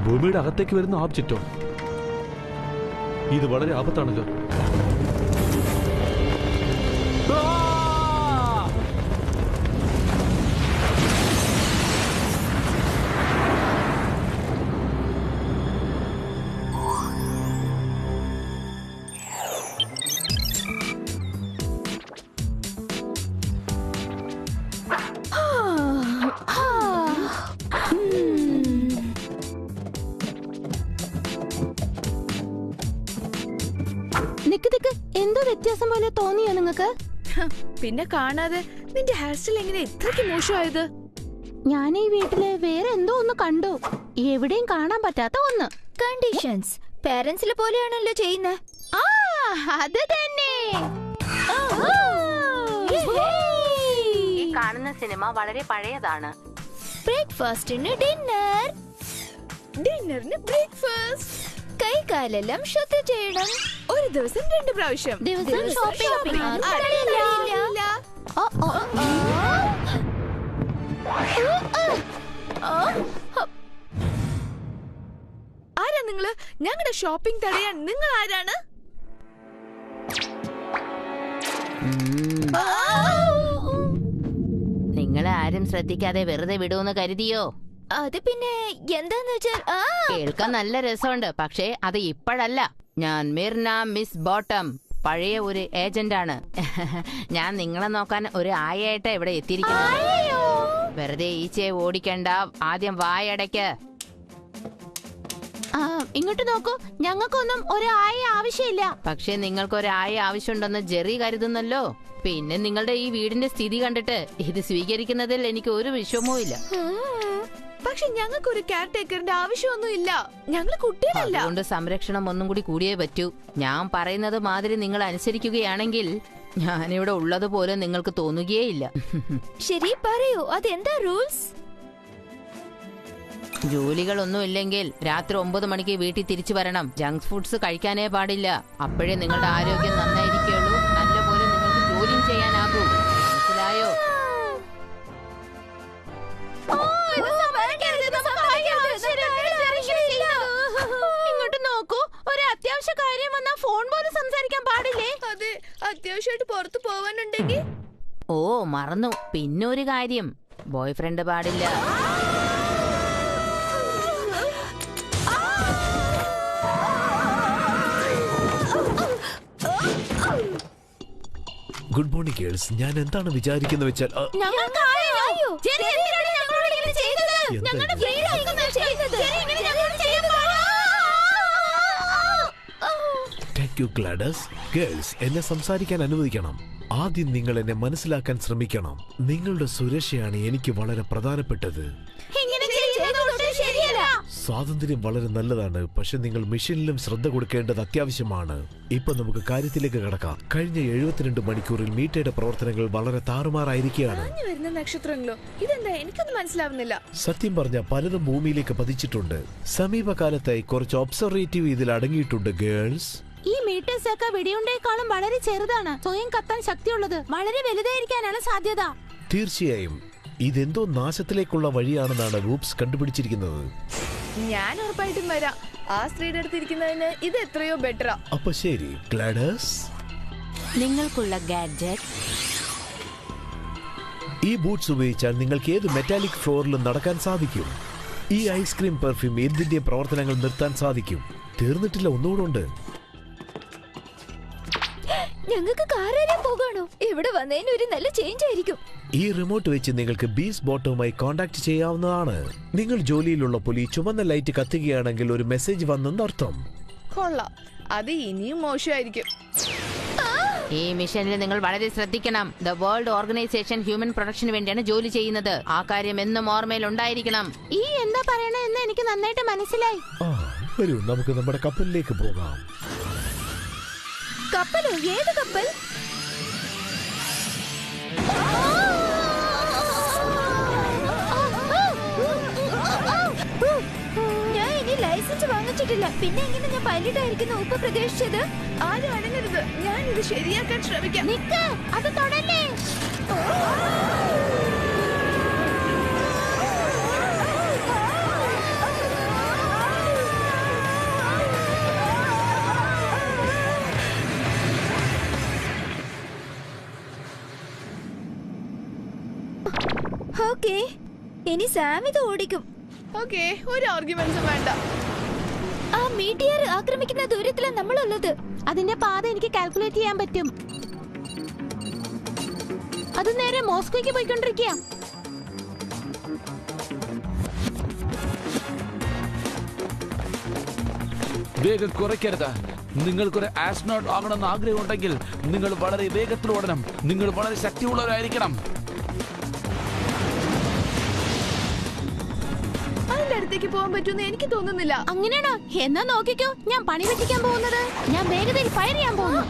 ഭൂമിയുടെ അകത്തേക്ക് വരുന്ന ഓബ്ജക്റ്റോ? ഇത് വളരെ ആപത്താണല്ലോ. എന്തോ വ്യത്യാസം പോലെ തോന്നിയോ നിങ്ങൾക്ക്? പിന്നെ കാണാതെ നിന്റെ ഹെയർ സ്റ്റൈൽ എങ്ങനെ ഇത്രയ്ക്ക് മോശമായത്? ഞാൻ ഈ വീട്ടില് വേറെ എന്തോ ഒന്ന് കണ്ടു, എവിടെയും കാണാൻ പറ്റാത്ത ഒന്ന്. കണ്ടീഷൻസ് പേരൻസിലെ പോലെയാണല്ലോ ചെയ്യുന്നത്. ആ അത് തന്നെ. ഈ കാണുന്ന സിനിമ വളരെ പഴയതാണ്. ബ്രേക്ക്ഫാസ്റ്റിന് ഡിന്നർ, ഡിന്നറിന് ബ്രേക്ക്ഫാസ്റ്റ്, കൈകാലെല്ലാം ശുദ്ധി ചെയ്യണം. ഒരു ദിവസം 2 പ്രാവശ്യം. ദിവസം ഷോപ്പിംഗ്. ആരാ നിങ്ങള്? ഞങ്ങളുടെ ഷോപ്പിംഗ് തടയാൻ നിങ്ങൾ ആരാണ്? നിങ്ങളെ ആരും ശ്രദ്ധിക്കാതെ വെറുതെ വിടുമെന്ന് കരുതിയോ? അത് പിന്നെ എന്താന്ന് വെച്ചാൽ കേൾക്കാൻ നല്ല രസമുണ്ട്, പക്ഷേ അത് ഇപ്പോഴല്ല. ഞാൻ മിർന മിസ് ബോട്ടം, പഴയ ഒരു ഏജന്റ് ആണ്. ഞാൻ നിങ്ങളെ നോക്കാൻ ഒരു ആയായിട്ടാ ഇവിടെ എത്തിയിരിക്കുന്നത്. വെറുതെ ഈച്ചയെ ഓടിക്കണ്ട, ആദ്യം വായടയ്ക്ക്. ഇങ്ങോട്ട് നോക്കൂ, ഞങ്ങൾക്കൊന്നും ഒരു ആയ ആവശ്യമില്ല. പക്ഷെ നിങ്ങൾക്ക് ഒരു ആയ ആവശ്യമുണ്ടെന്ന് ജെറി കരുതുന്നല്ലോ. പിന്നെ നിങ്ങളുടെ ഈ വീടിന്റെ സ്ഥിതി കണ്ടിട്ട് ഇത് സ്വീകരിക്കുന്നതിൽ എനിക്ക് ഒരു വിഷമവും ഇല്ല. പക്ഷെ ഞങ്ങൾക്ക് ഒരു കെയർ ടേക്കറിന്റെ ആവശ്യമൊന്നുമില്ല. ഞങ്ങൾ കുട്ടികളല്ല. അതുകൊണ്ട് സംരക്ഷണം ഒന്നും കൂടി കൂടിയേ പറ്റൂ. ഞാൻ പറയുന്നത് മാതിരി നിങ്ങൾ അനുസരിക്കുകയാണെങ്കിൽ ഞാനിവിടെ ഉള്ളതുപോലെ നിങ്ങൾക്ക് തോന്നുകയേ ഇല്ല. ശരി, പറയൂ, അതെന്താ റൂൾസ്? ജോലികളൊന്നും ഇല്ലെങ്കിൽ രാത്രി 9 മണിക്ക് വീട്ടിൽ തിരിച്ചു വരണം. ജങ്ക് ഫുഡ്സ് കഴിക്കാനേ പാടില്ല. അപ്പോഴേ നിങ്ങളുടെ ആരോഗ്യം നന്നായിരിക്കുള്ളൂ, നല്ലപോലെ നിങ്ങൾക്ക് ജോലിയും ചെയ്യാനാകൂ. മനസ്സിലായോ? ഇങ്ങോട്ട് നോക്കൂ, ഒരു അത്യാവശ്യ കാര്യം വന്നാ ഫോൺ പോലും സംസാരിക്കാൻ പാടില്ലേ? അതെ, അത്യാവശ്യമായിട്ട് പുറത്തു പോവാനുണ്ടെങ്കിൽ. ഓ മറന്നു, പിന്നൊരു കാര്യം, ബോയ് ഫ്രണ്ട് പാടില്ല. Good morning girls. ഞാൻ എന്താണ് വിചാരിക്കുന്നത് വെച്ചാൽ ഗേൾസ്, എന്നെ സംസാരിക്കാൻ അനുവദിക്കണം. ആദ്യം നിങ്ങൾ എന്നെ മനസ്സിലാക്കാൻ ശ്രമിക്കണം. നിങ്ങളുടെ സുരക്ഷയാണ് എനിക്ക് വളരെ പ്രധാനപ്പെട്ടത്. സ്വാതന്ത്ര്യം വളരെ നല്ലതാണ്, പക്ഷെ നിങ്ങൾ മിഷനിലും ശ്രദ്ധ കൊടുക്കേണ്ടത് അത്യാവശ്യമാണ്. ഇപ്പൊ നമുക്ക് കാര്യത്തിലേക്ക് കടക്കാം. കഴിഞ്ഞ 72 മണിക്കൂറിൽ മീറ്റയുടെ പ്രവർത്തനങ്ങൾ വളരെ താറുമാറായിരിക്കുകയാണ്. നക്ഷത്രങ്ങളോ? ഇതെന്താ? എനിക്കൊന്നും മനസ്സിലാവുന്നില്ല. സത്യം പറഞ്ഞ പലതും ഭൂമിയിലേക്ക് പതിച്ചിട്ടുണ്ട്. സമീപകാലത്തായി കുറച്ച് ഒബ്സർവേറ്റീവ് ഇതിൽ അടങ്ങിയിട്ടുണ്ട് ഗേൾസ്. ഈ മീറ്റേഴ്സ് ഒക്കെ വെടിയുണ്ടേക്കാളും വളരെ ചെറുതാണ്. സ്വയം കത്താൻ ശക്തിയുള്ളത് വളരെ വലുതായിരിക്കാനാണ് സാധ്യത. തീർച്ചയായും ഇതെന്തോ നാശത്തിലേക്കുള്ള വഴിയാണെന്നാണ് വൂപ്സ് കണ്ടുപിടിച്ചിരിക്കുന്നത്. ഞാൻ ഉറപ്പായിട്ടും വരാം. ആ സ്ത്രീയുടെ അടുത്തിരിക്കുന്നതിന് ഇത് എത്രയോ ബെറ്ററാ. അപ്പൊ ശരി ഗ്ലാഡസ്, നിങ്ങൾക്കുള്ള ഗാഡ്ജറ്റ്. ഈ ബൂട്ട്സ് ഉപയോഗിച്ചാൽ നിങ്ങൾക്ക് ഏത് മെറ്റാലിക് ഫ്ലോറിലും നടക്കാൻ സാധിക്കും. ഈ ഐസ്ക്രീം പെർഫ്യൂം എന്തിന്റെ പ്രവർത്തനങ്ങൾ നിർത്താൻ സാധിക്കും. തീർന്നിട്ടില്ല, ഒന്നുകൂടെ ഉണ്ട്. ഞങ്ങൾക്ക് കാറേറാൻ പോകാണോ? ഇവിടെ വന്നതിന് ഒരു നല്ല ചേഞ്ച് ആയിരിക്കും. ഈ റിമോട്ട് വെച്ച് നിങ്ങൾക്ക് ബീസ് ബോട്ടവുമായി കോണ്ടാക്ട് ചെയ്യാവുന്നതാണ്. നിങ്ങൾ ജോലിയിലുള്ളപ്പോൾ ഈ ചുവന്ന ലൈറ്റ് കത്തുകയാണെങ്കിൽ ഒരു മെസ്സേജ് വന്നെന്നർത്ഥം. കൊള്ളാം, അത് ഇനിയും മോശമായിരിക്കും. ഈ മിഷനിൽ നിങ്ങൾ വളരെ ശ്രദ്ധിക്കണം. The world organisation human production വേണ്ടിയാണ് ജോലി ചെയ്യുന്നത്. ആ കാര്യം എന്നും ഓർമ്മയിൽ ഉണ്ടായിരിക്കണം. ഈ എന്താ പറയണേ എന്ന് എനിക്ക് നന്നായിട്ട് മനസ്സിലായി. വരൂ, നമുക്ക് നമ്മുടെ കപ്പലിലേക്ക് പോകാം. കപ്പലോ? ഏത് കപ്പൽ? ഞാൻ ഇനി ലൈസൻസ് വാങ്ങിച്ചിട്ടില്ല. പിന്നെ എങ്ങനെ ഞാൻ പൈലറ്റ് ആയിരിക്കുന്ന ഉപ്പ് പ്രതീക്ഷിച്ചത്? ആരും അടങ്ങരുത്, ഞാനിത് ശരിയാക്കാൻ ശ്രമിക്കാം. നിക്ക്, അത് തൊടല്ലേ. ഓക്കേ, ഇനി സാം ഇത് ഓടിക്കും. ഓക്കേ, ഒരു ആർഗ്യുമെന്റ്സും വേണ്ട. ആ മീറ്റിയർ ആക്രമിക്കുന്ന ദൂരത്തിലാണ് നമ്മളുള്ളത്. അതിന്റെ പാത എനിക്ക് കാൽക്കുലേറ്റ് ചെയ്യാൻ പറ്റും. അത് നേരെ മോസ്കോയ്ക്ക് പോയിക്കൊണ്ടിരിക്കുക. വേഗം കുറയ്ക്കരുത്. നിങ്ങൾക്കൊരു ആസ്ട്രോനോട്ട് ആകണമെന്ന് ആഗ്രഹമുണ്ടെങ്കിൽ നിങ്ങൾ വളരെ വേഗത്തിൽ ഓടണം. നിങ്ങൾ വളരെ ശക്തിയുള്ളവരായിരിക്കണം. അതിന്റെ അടുത്തേക്ക് പോകാൻ പറ്റുമെന്ന് എനിക്ക് തോന്നുന്നില്ല. അങ്ങനെയാണോ? എന്നാ നോക്കിക്കോ, ഞാൻ പണി പറ്റിക്കാൻ പോകുന്നത്. ഞാൻ വേഗതയിൽ ഫയർ ചെയ്യാൻ പോകുന്നു.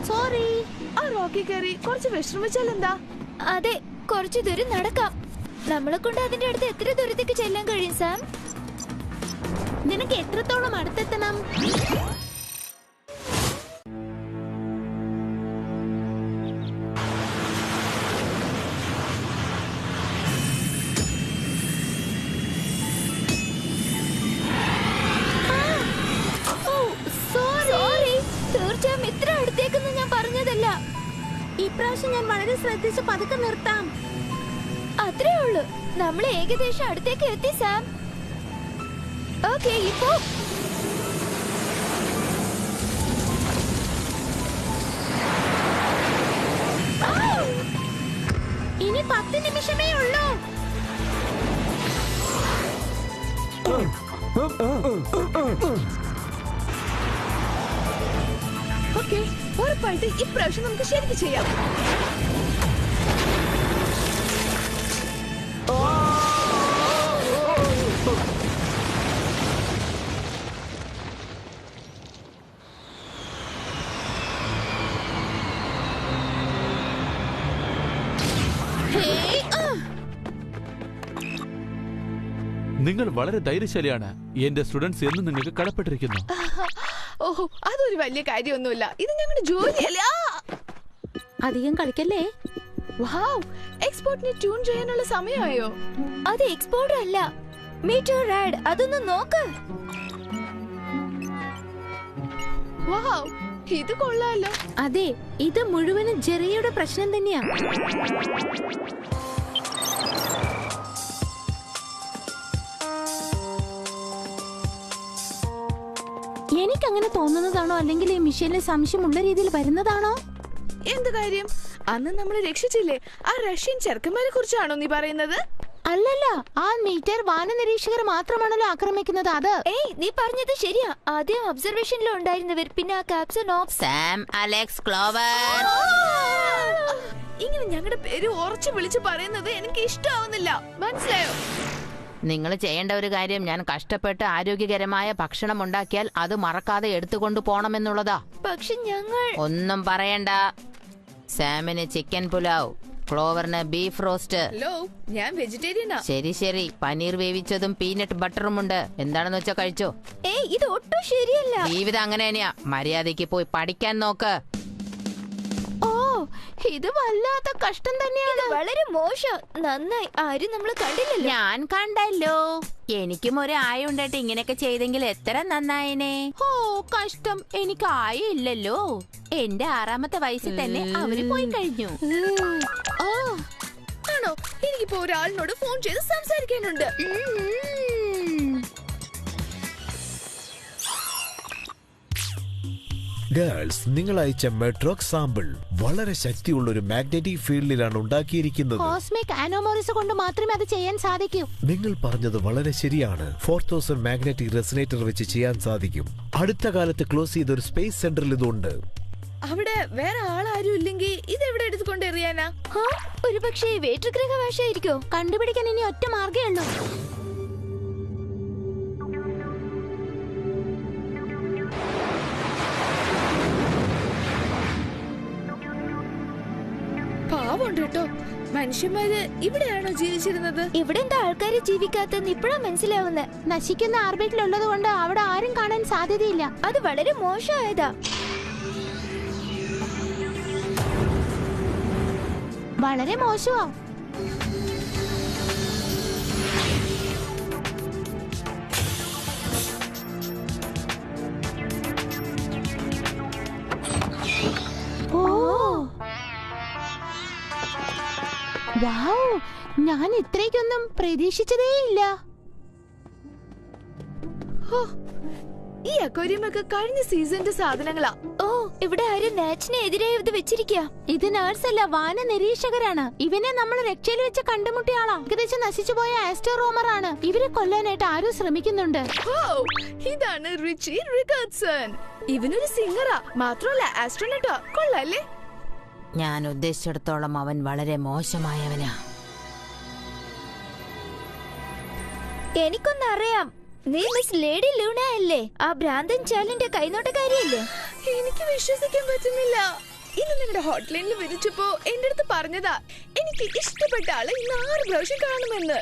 സോറി. ആ റോക്കി കയറി കുറച്ച് വിശ്രമിച്ചാൽ എന്താ? അതെ, കുറച്ചു ദൂരം നടക്കാം. നമ്മളെ കൊണ്ട് അതിന്റെ അടുത്ത് എത്ര ദൂരത്തേക്ക് ചെല്ലാൻ കഴിയും സാം? നിനക്ക് എത്രത്തോളം അടുത്തെത്തണം? തീർച്ചയായും ഇത്ര അടുത്തേക്കൊന്നും ഞാൻ പറഞ്ഞതല്ല. ഇപ്രാവശ്യം ഞാൻ വളരെ ശ്രദ്ധിച്ച് പതുക്കെ നിർത്താം. അത്രേ ഉള്ളൂ. നമ്മൾ ഏകദേശം അടുത്തേക്ക് എത്തി സാം. ഓക്കേ, ഇപ്പോ ഇനി 10 നിമിഷമേ ഉള്ളൂ. ഓക്കേ, ഉറപ്പായിട്ട് ഇപ്രാവശ്യം നമുക്ക് ശരിക്കും ചെയ്യാം. നിങ്ങൾ വളരെ ധൈര്യശാലിയാണ്. എന്റെ സ്റ്റുഡൻസ് എന്ന് നിങ്ങൾക്ക് കടപ്പെട്ടിരിക്കുന്നു. ഓഹോ, അതൊരു വലിയ കാര്യമൊന്നുമില്ല. ഇത് ഞങ്ങളുടെ ജോലിയല്ല. അധികം കളിക്കല്ലേ. വാവ്, എക്സ്പോർട്ടിനെ ട്യൂൺ ചെയ്യാനുള്ള സമയമായോ? അത് എക്സ്പോർട്ടർ അല്ല, മീറ്റർ റാഡ്. അതൊന്ന് നോക്ക്. വാവ്, ഇത് കൊള്ളാലോ. അതെ, ഇത് മുഴുവനും ജെറിയുടെ പ്രശ്നം തന്നെയാ. എനിക്കങ്ങനെ തോന്നുന്നതാണോ, അല്ലെങ്കിൽ ഈ മിഷനിലെ സംശയമുള്ള രീതിയിൽ വരുന്നതാണോ? എന്ത് കാര്യം? അന്ന് നമ്മൾ രക്ഷിച്ചില്ലേ ആ റഷ്യൻ ചെറുക്കന്മാരെ കുറിച്ചാണോ നീ പറയുന്നത്? അല്ലല്ല, ആ മീറ്റർ വാന നിരീക്ഷകർ മാത്രമാണല്ലോ ആക്രമിക്കുന്നത്. അത് ഏയ്, നീ പറഞ്ഞത് ശരിയാ. ആദ്യം ഒബ്സർവേഷനിൽ ഉണ്ടായിരുന്നവർ, പിന്നെ ആ captain of Sam, Alex, Clover. ഇങ്ങനെ ഞങ്ങളുടെ പേര് ഉറച്ചു വിളിച്ചു പറയുന്നത് എനിക്ക് ഇഷ്ടാവുന്നില്ല. മനസ്സിലായോ? നിങ്ങൾ ചെയ്യേണ്ട ഒരു കാര്യം, ഞാൻ കഷ്ടപ്പെട്ട് ആരോഗ്യകരമായ ഭക്ഷണം ഉണ്ടാക്കിയാൽ അത് മറക്കാതെ എടുത്തുകൊണ്ട് പോണമെന്നുള്ളതാ. പക്ഷെ ഞങ്ങൾ ഒന്നും പറയണ്ട. സാമിന് ചിക്കൻ പുലാവ്, ക്ലോവറിന് ബീഫ് റോസ്റ്റ്. ഹലോ, ഞാൻ വെജിറ്റേറിയനാ. ശരി ശരി, പനീർ വേവിച്ചതും പീനട്ട് ബട്ടറും ഉണ്ട്. എന്താണെന്ന് വെച്ചാ കഴിച്ചോ. ഏയ്, ഇത് ഒട്ടും ശരിയല്ല. ജീവിതം അങ്ങനെ തന്നെയാ. മര്യാദയ്ക്ക് പോയി പഠിക്കാൻ നോക്ക്. ഓ, ഇത് വല്ലാത്ത കഷ്ടം തന്നെയാണ്. വളരെ മോശം. നന്നായി, ആരും നമ്മൾ കണ്ടില്ലല്ലോ. ഞാൻ കണ്ടല്ലോ. എനിക്കും ഒരു ആയ ഉണ്ടായിട്ട് ഇങ്ങനെയൊക്കെ ചെയ്തെങ്കിൽ എത്ര നന്നായിനെ. ഓ, കഷ്ടം. എനിക്ക് ആയില്ലല്ലോ. എന്റെ 6ാമത്തെ വയസ്സിൽ തന്നെ അവര് പോയി കഴിഞ്ഞു. ആ, ആണോ? എനിക്കിപ്പോ ഒരാളിനോട് ഫോൺ ചെയ്ത് സംസാരിക്കാനുണ്ട്. ഗേൾസ്, നിങ്ങൾ അയച്ച മെട്രോക് സാമ്പിൾ വളരെ ശക്തിയുള്ള ഒരു മാഗ്നറ്റിക് ഫീൽഡിലാണ് ഉണ്ടാക്കിയിരിക്കുന്നത്. കോസ്മിക് അനോമോറിസ് കൊണ്ട് മാത്രമേ അത് ചെയ്യാൻ സാധിക്കൂ. നിങ്ങൾ പറഞ്ഞത് വളരെ ശരിയാണ്. 4000 മാഗ്നറ്റിക് റെസനേറ്റർ വെച്ച് ചെയ്യാൻ സാധിക്കും. അടുത്ത കാലത്ത് ക്ലോസ് ചെയ്ത ഒരു സ്പേസ് സെന്ററിൽ ഇതുണ്ട്. അവിടെ വേറെ ആളാരും ഇല്ലെങ്കിൽ ഇതെവിടെ എടുത്തുകൊണ്ട് എറിയാനാ? ഒരു പക്ഷേ വേട്ടഗ്രഹവാശായിരിക്കോ? കണ്ടുപിടിക്കാൻ ഇനി ഒറ്റ മാർഗേ ഉള്ളൂ. പാവമുണ്ട് കേട്ടോ. മനുഷ്യന്മാര് ഇവിടെയാണോ ജീവിച്ചിരുന്നത്? ഇവിടെ എന്താ ആൾക്കാര് ജീവിക്കാത്തെന്ന് ഇപ്പഴാ മനസ്സിലാവുന്നത്. നശിക്കുന്ന ആർബിറ്റിലുള്ളത് കൊണ്ട് അവിടെ ആരും കാണാൻ സാധ്യതയില്ല. അത് വളരെ മോശമായതാ. വളരെ മോശമാ. ഓ വൗ, ഞാൻ ഇത്രയ്ക്കൊന്നും പ്രതീക്ഷിച്ചതേയില്ല. ഈ അക്വേറിയം ഒക്കെ കഴിഞ്ഞ സീസണിന്റെ സാധനങ്ങളാ. ഓ, ഇവിടെ ആരും നാച്ചിനെ എതിരെ ഇത് വെച്ചിരിക്കാ. ഇത് നേഴ്സല്ല, വാന നിരീക്ഷകരാണ്. ഇവനെ നമ്മൾ രക്ഷയിൽ വെച്ച് കണ്ടുമുട്ടിയ ആളാ. ഏകദേശം നശിച്ചുപോയ ആസ്ട്രോറോമർ ആണ്. ഇവരെ കൊല്ലാനായിട്ട് ആരും ശ്രമിക്കുന്നുണ്ട്. ഓ, ഇതാണ് റിച്ചി റിക്കർഡ്സൺ. ഇവനൊരു സിംഗറാ, മാത്രമല്ല ആസ്ട്രോനട്ടാ. കൊള്ളാല്ലേ? ഞാൻ ഉദ്ദേശിച്ചിടത്തോളം അവൻ വളരെ മോശമായവനാ. എനിക്കൊന്നറിയാം, നീ മിസ് ലേഡി ലൂണ അല്ലേ? ആ ഭ്രാന്തൻ ചാലിന്റെ കൈനോട്ടക്കാരിയല്ലേ? എനിക്ക് വിശ്വസിക്കാൻ പറ്റുന്നില്ല. ഇന്ന് നിങ്ങളുടെ ഹോട്ട്ലൈനിൽ വിളിച്ചപ്പോ എന്റെ അടുത്ത് പറഞ്ഞതാ എനിക്ക് ഇഷ്ടപ്പെട്ട ആളെ 6 പ്രാവശ്യം കാണുമെന്ന്.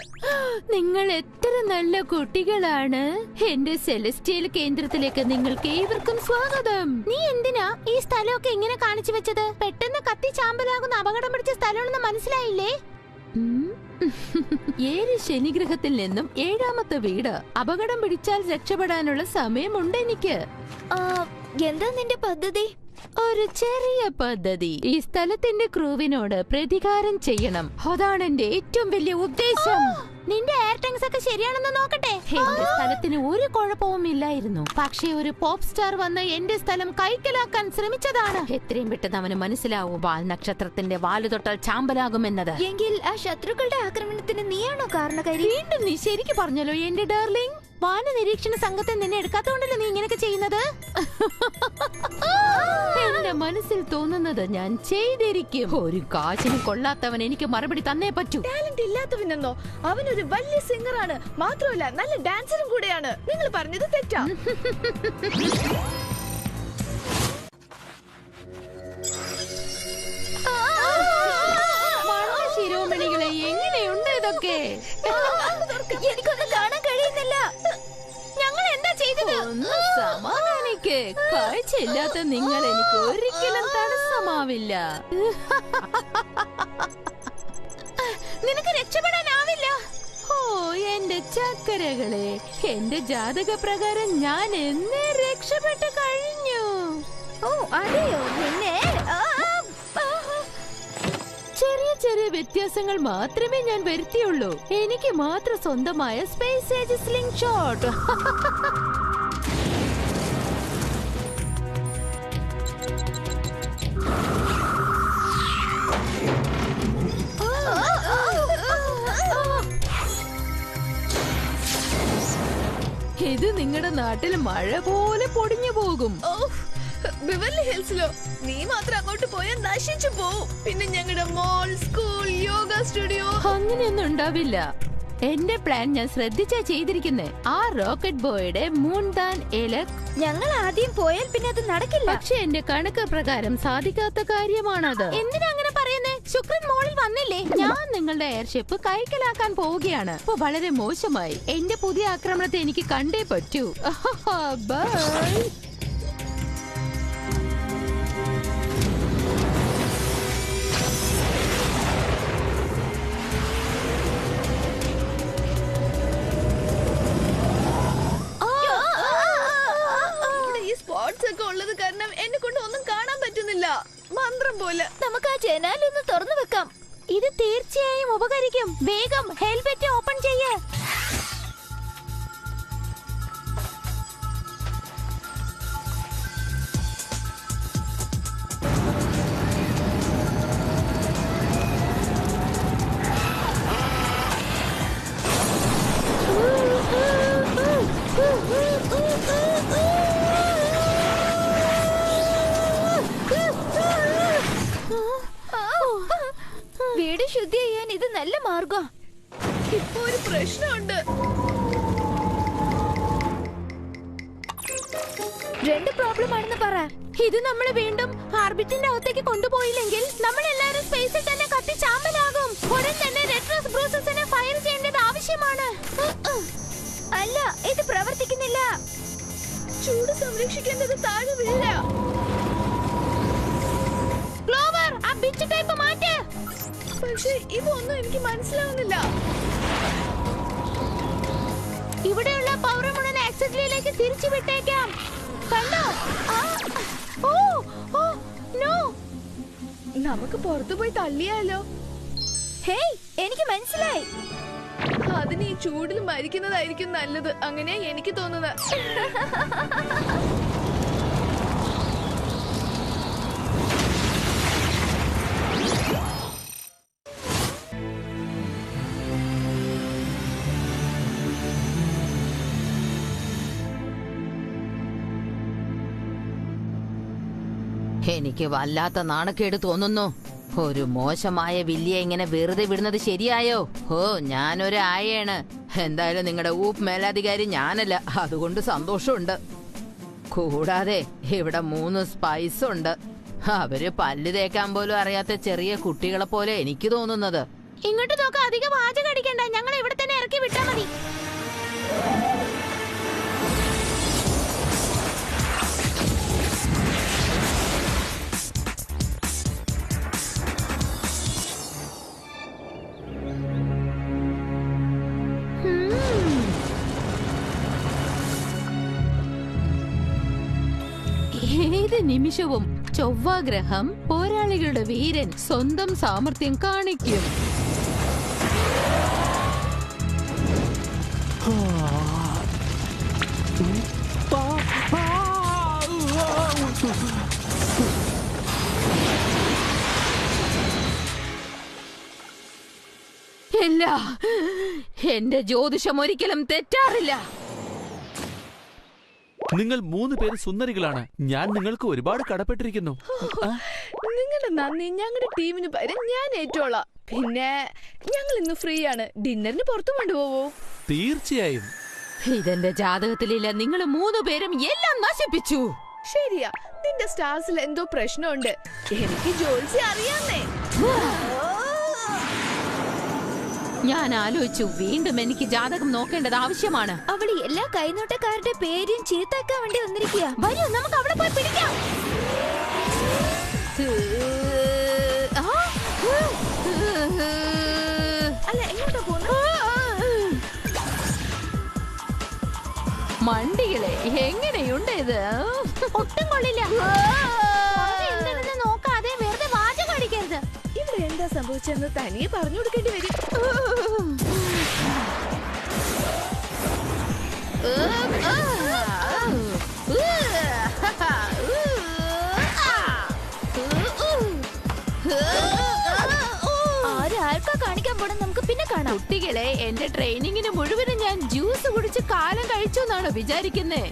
നിങ്ങൾ എത്ര നല്ല കുട്ടികളാണ്. എന്റെ സെലസ്റ്റിയൽ കേന്ദ്രത്തിലേക്ക് നിങ്ങൾക്ക് ഏവർക്കും സ്വാഗതം. നീ എന്തിനാ ഈ സ്ഥലമൊക്കെ ഇങ്ങനെ കാണിച്ചു വെച്ചത്? പെട്ടെന്ന് കത്തി ചാമ്പലാകുന്ന അപകടം പിടിച്ച സ്ഥലമാണെന്ന് മനസ്സിലായില്ലേ? 7 ശനിഗ്രഹത്തിൽ നിന്നും 7ാമത്തെ വീട്. അപകടം പിടിച്ചാൽ രക്ഷപ്പെടാനുള്ള സമയമുണ്ട് എനിക്ക്. എന്താ നിന്റെ പദ്ധതി? ഒരു ചെറിയ പദ്ധതി. ഈ സ്ഥലത്തിന്റെ ക്രൂവിനോട് പ്രതികാരം ചെയ്യണം. അതാണ് എന്റെ ഏറ്റവും വലിയ ഉദ്ദേശം. നിന്റെ എയർ ടാങ്ക്സ് ഒക്കെ ശരിയാണെന്ന് നോക്കട്ടെ. എന്റെ സ്ഥലത്തിന് ഒരു കുഴപ്പവും ഇല്ലായിരുന്നു. പക്ഷേ ഒരു പോപ്പ് സ്റ്റാർ വന്ന് എന്റെ സ്ഥലം കൈക്കലാക്കാൻ ശ്രമിച്ചതാണ്. എത്രയും പെട്ടെന്ന് അവന് മനസ്സിലാവും വാൽ നക്ഷത്രത്തിന്റെ വാല് തൊട്ടാൽ ചാമ്പലാകുമെന്നത്. എങ്കിൽ ആ ശത്രുക്കളുടെ ആക്രമണത്തിന് നീയാണോ കാരണക്കാരി? വീണ്ടും നീ ശരിക്ക് പറഞ്ഞല്ലോ എന്റെ ഡാർലിംഗ്. വാന നിരീക്ഷണ സംഘത്തെ നിന്നെ എടുക്കാത്തോണ്ടല്ലോ നീ ഇങ്ങനെയൊക്കെ ചെയ്യുന്നത്. എന്റെ മനസ്സിൽ തോന്നുന്നത് ഞാൻ ചെയ്തിരിക്കും. ഒരു കാശിനും കൊള്ളാത്തവൻ എനിക്ക് മറുപടി തന്നേ പറ്റൂ. ടാലന്റ് ഇല്ലാത്തവനെന്നോ? അവനൊരു വലിയ സിംഗറാണ്, മാത്രമല്ല നല്ല ഡാൻസറും കൂടെയാണ്. നിങ്ങൾ പറഞ്ഞത് തെറ്റാ. ശിരോമണികളെ, എങ്ങനെയുണ്ട് ഇതൊക്കെ? എനിക്കൊന്നും കാണാൻ കഴിയുന്നില്ല. ഞങ്ങൾ എന്താ ചെയ്തത്? ഒന്ന് സമാധാനിക്ക്. കാഴ്ചയില്ലാത്ത നിങ്ങൾ എനിക്ക് ഒരിക്കലും തടസ്സമാവില്ല. നിനക്ക് രക്ഷപ്പെടാനാവില്ല. ഓ എന്റെ ചക്കരകളെ, എന്റെ ജാതക പ്രകാരം ഞാൻ എന്നേ രക്ഷപ്പെട്ട് കഴിഞ്ഞു. ഓ അതെയോ? നിന്നെ ചെറിയ ചെറിയ വ്യത്യാസങ്ങൾ മാത്രമേ ഞാൻ വരുത്തിയുള്ളൂ. എനിക്ക് മാത്രം സ്വന്തമായ സ്പേസ് ഏജ് സ്ലിംഗ് ഷോട്ട്. ഇത് നിങ്ങളുടെ നാട്ടിൽ മഴ പോലെ പൊടിഞ്ഞു പോകും. ബിവർലി ഹിൽസിലോ? നീ മാത്രം അങ്ങോട്ട് പോയാൽ നശിച്ചു പോവും. പിന്നെ ഞങ്ങളുടെ മോൾ, സ്കൂൾ, യോഗ സ്റ്റുഡിയോ അങ്ങനെയൊന്നും ഉണ്ടാവില്ല. എന്റെ പ്ലാൻ ഞാൻ ശ്രദ്ധിച്ചാ ചെയ്തിരിക്കുന്നേ. ആ റോക്കറ്റ് ബോയുടെ മൂൺദാൻ ഏലക് ഞങ്ങൾ ആദ്യം പോയാൽ പിന്നെ അത് നടക്കില്ല. പക്ഷെ എന്റെ കണക്ക് പ്രകാരം സാധിക്കാത്ത കാര്യമാണത്. എന്തിനാ അങ്ങനെ പറയുന്നേ? ശുക്രൻ മോളിൽ വന്നില്ലേ? ഞാൻ നിങ്ങളുടെ എയർഷിപ്പ് കൈക്കലാക്കാൻ പോവുകയാണ്. അപ്പൊ വളരെ മോശമായി. എന്റെ പുതിയ ആക്രമണത്തെ എനിക്ക് കണ്ടേ പറ്റൂ. ബൈ. ഒക്കെ ഉള്ളത് കാരണം എന്നെ കൊണ്ട് ഒന്നും കാണാൻ പറ്റുന്നില്ല. മന്ത്രം പോലെ. നമുക്ക് ആ ജനാലൊന്ന് തുറന്നു വെക്കാം. ഇത് തീർച്ചയായും ഉപകരിക്കും. വേഗം ഹെൽമെറ്റ് ഓപ്പൺ ചെയ്യേ. വീട് ശുദ്ധി ചെയ്യാൻ ഇത് നല്ല മാർഗം. ഇപ്പൊ ഒരു പ്രശ്നമുണ്ട്. 2 പ്രോബ്ലം ആണെന്ന് പറ. ഇത് നമ്മൾ വീണ്ടും ഓർബിറ്റിന്റെ അകത്തേക്ക് കൊണ്ടുപോയില്ലെങ്കിൽ നമ്മൾ എല്ലാവരും സ്പേസിൽ തന്നെ കത്തി ചാമ്പലാകും. ഉടൻ തന്നെ റെട്രോസ് ബ്രൂസസിനെ ഫയർ ചെയ്യേണ്ടത് ആവശ്യമാണ്. അല്ല, ഇത് പ്രവർത്തിക്കുന്നില്ല. ചൂട് സംരക്ഷിക്കേണ്ടത് താഴെ വീഴ. ക്ലോവർ, ആ ബിച്ച് ടൈപ്പ് മാറ്റ്. പക്ഷെ ഇതൊന്നും എനിക്ക് മനസ്സിലാവുന്നില്ല. ഇവിടെയുള്ള പവർ മുഴുവൻ ആക്സിഡന്റിലേക്ക് തിരിച്ചു വിട്ടേക്കാം. കണ്ടോ? ഓ ഓ നോ. നമുക്ക് പുറത്തു പോയി തള്ളിയാലോ? ഹേയ്, എനിക്ക് മനസ്സിലായി. അതിന് ഈ ചൂടിൽ മരിക്കുന്നതായിരിക്കും നല്ലത്. അങ്ങനെയാ എനിക്ക് തോന്നുന്നത്. എനിക്ക് വല്ലാത്ത നാണക്കേട് തോന്നുന്നു. ഒരു മോശമായ വില്ലിയെ ഇങ്ങനെ വെറുതെ വിടുന്നത് ശരിയായോ? ഓ, ഞാനൊരു ആയയാണ്. എന്തായാലും നിങ്ങളുടെ ഊപ്പ് മേലാധികാരി ഞാനല്ല, അതുകൊണ്ട് സന്തോഷമുണ്ട്. കൂടാതെ ഇവിടെ 3 സ്പൈസ് ഉണ്ട്. അവര് പല്ല് തേക്കാൻ പോലും അറിയാത്ത ചെറിയ കുട്ടികളെ പോലെ എനിക്ക് തോന്നുന്നത്. ഇങ്ങോട്ട് നോക്ക, അധികം വാചകം അടിക്കണ്ട. ഞങ്ങൾ ഇവിടെ തന്നെ ഇറക്കി വിട്ടാ മതി. ഏത് നിമിഷവും ചൊവ്വാഗ്രഹം പോരാളികളുടെ വീരൻ സ്വന്തം സാമർത്ഥ്യം കാണിക്കും. ഇല്ല, എന്റെ ജ്യോതിഷം ഒരിക്കലും തെറ്റാറില്ല. നിങ്ങൾ 3 പേര് സുന്ദരികളാണ്. ഞാൻ നിങ്ങൾക്ക് ഒരുപാട് കടപ്പെട്ടിരിക്കുന്നു. നിങ്ങളുടെ നന്ദി ഞങ്ങളുടെ ടീമിന് പകരം ഞാൻ ഏറ്റോളാം. പിന്നെ ഞങ്ങൾ ഇന്ന് ഫ്രീ ആണ്. ഡിന്നറിന് പുറത്തു കൊണ്ടുപോവോ? തീർച്ചയായും. ഇതെന്റെ ജാതകത്തിലില്ല. നിങ്ങൾ 3 പേരും എല്ലാം നശിപ്പിച്ചു. ശരിയാ, നിന്റെ സ്റ്റാർസിൽ എന്തോ പ്രശ്നമുണ്ട്. എനിക്ക് ജോലിച്ച് അറിയാന്നേ. ഞാൻ ആലോചിച്ചു, വീണ്ടും എനിക്ക് ജാതകം നോക്കേണ്ടത് ആവശ്യമാണ്. അവള് എല്ലാ കൈനോട്ടക്കാരുടെ പേരും ചീത്താക്കാൻ വേണ്ടി വന്നിരിക്കുക. വരൂ, നമുക്ക് അവിടെ പോയി പിടിക്കാം. അല്ല, എങ്ങോട്ടാ പോകുന്നത്? മണ്ടികളെ, എങ്ങനെയുണ്ട് ഇത്? ഒട്ടും കൊള്ളില്ല. എന്തെന്ന് നോക്കാതെ വെറുതെ വാചകം അടിക്കരുത്. ഇവിടെ എന്താ സംഭവിച്ചെന്ന് തനിയെ പറഞ്ഞു കൊടുക്കേണ്ടി വരും. ആർക്കാ കാണിക്കാൻ പോണം, നമുക്ക് പിന്നെ കാണാം. കുട്ടികളെ, എന്റെ ട്രെയിനിങ്ങിന് മുഴുവനും ഞാൻ ജ്യൂസ് കുടിച്ച് കാലം കഴിച്ചു എന്നാണ് വിചാരിക്കുന്നേ.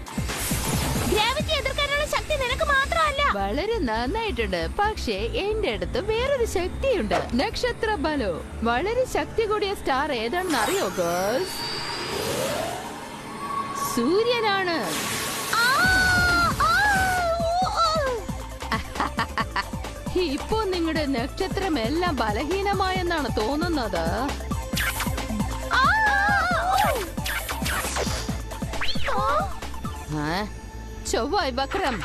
ഗ്രാവിറ്റി എതിർക്കാനുള്ള ശക്തി നിനക്ക് മാത്രമല്ല. വളരെ നന്നായിട്ടുണ്ട്. പക്ഷേ എന്റെ അടുത്ത് വേറൊരു ശക്തിയുണ്ട്, നക്ഷത്ര ബലോ. വളരെ ശക്തി കൂടിയ സ്റ്റാർ ഏതാണെന്ന് അറിയോ ഗേൾസ്? സൂര്യനാണ്. ഇപ്പോ നിങ്ങളുടെ നക്ഷത്രം എല്ലാം ബലഹീനമായെന്നാണ് തോന്നുന്നത്. ചൊവ്വായി ബക്രം,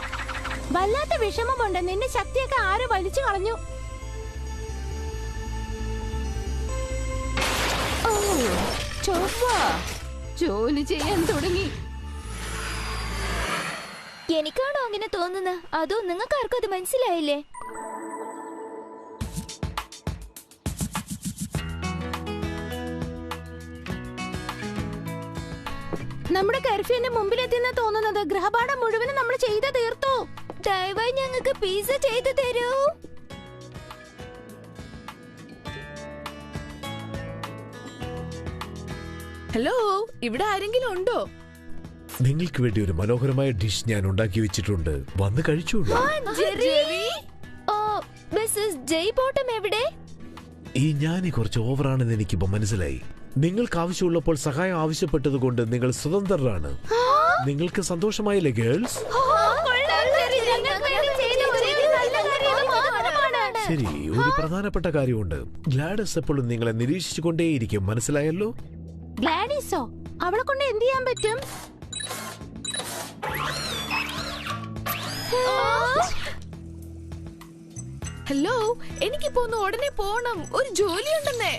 വല്ലാത്ത വിഷമമുണ്ട്. നിന്റെ ശക്തിയൊക്കെ ആര് വലിച്ചു കളഞ്ഞു? ചൊവ്വ ജോലി ചെയ്യാൻ തുടങ്ങി. എനിക്കാണോ അങ്ങനെ തോന്നുന്നത്, അതോ നിങ്ങൾക്ക് ആർക്കും അത് മനസ്സിലായില്ലേ? നമ്മുടെ കർഫ്യൂവിന്റെ മുമ്പിലെത്തിയെന്ന് തോന്നുന്നത്. ഗ്രഹപാഠം മുഴുവനും നമ്മൾ ചെയ്ത് തീർത്തു. ദയവായി ഞങ്ങൾക്ക് പിസ്സ ചെയ്തു തരൂ. ഹലോ, ഇവിടെ ആരെങ്കിലും ഉണ്ടോ? നിങ്ങൾക്ക് വേണ്ടി ഒരു മനോഹരമായ ഡിഷ് ഞാൻ ഉണ്ടാക്കി വെച്ചിട്ടുണ്ട്. വന്ന് കഴിച്ചോളൂ. മിസ്സസ് ജയ് ബോട്ടം എവിടെ? ഈ ഞാനീ കുറച്ച് ഓവറാണെന്ന് എനിക്കിപ്പോ മനസ്സിലായി. നിങ്ങൾക്ക് ആവശ്യമുള്ളപ്പോൾ സഹായം ആവശ്യപ്പെട്ടത് കൊണ്ട് നിങ്ങൾ സ്വതന്ത്രരാണ്. നിങ്ങൾക്ക് സന്തോഷമായില്ലേ ഗേൾസ്? ശരി, ഒരു പ്രധാനപ്പെട്ട കാര്യമുണ്ട്. ഗ്ലാഡസ് എപ്പോഴും നിങ്ങളെ നിരീക്ഷിച്ചുകൊണ്ടേയിരിക്കും, മനസ്സിലായല്ലോ? ഗ്ലാഡിസോ? അവളെ കൊണ്ട് എന്ത് ചെയ്യാൻ പറ്റും? ഹലോ, എനിക്കിപ്പോ ഒന്ന് ഉടനെ പോണം, ഒരു ജോലി ഉണ്ടെന്നേ.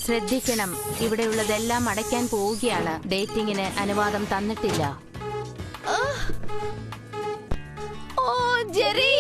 ശ്രദ്ധിക്കണം, ഇവിടെയുള്ളതെല്ലാം അടയ്ക്കാൻ പോവുകയാണ്. ഡേറ്റിംഗിന് അനുവാദം തന്നിട്ടില്ല. ഓ ജെറി,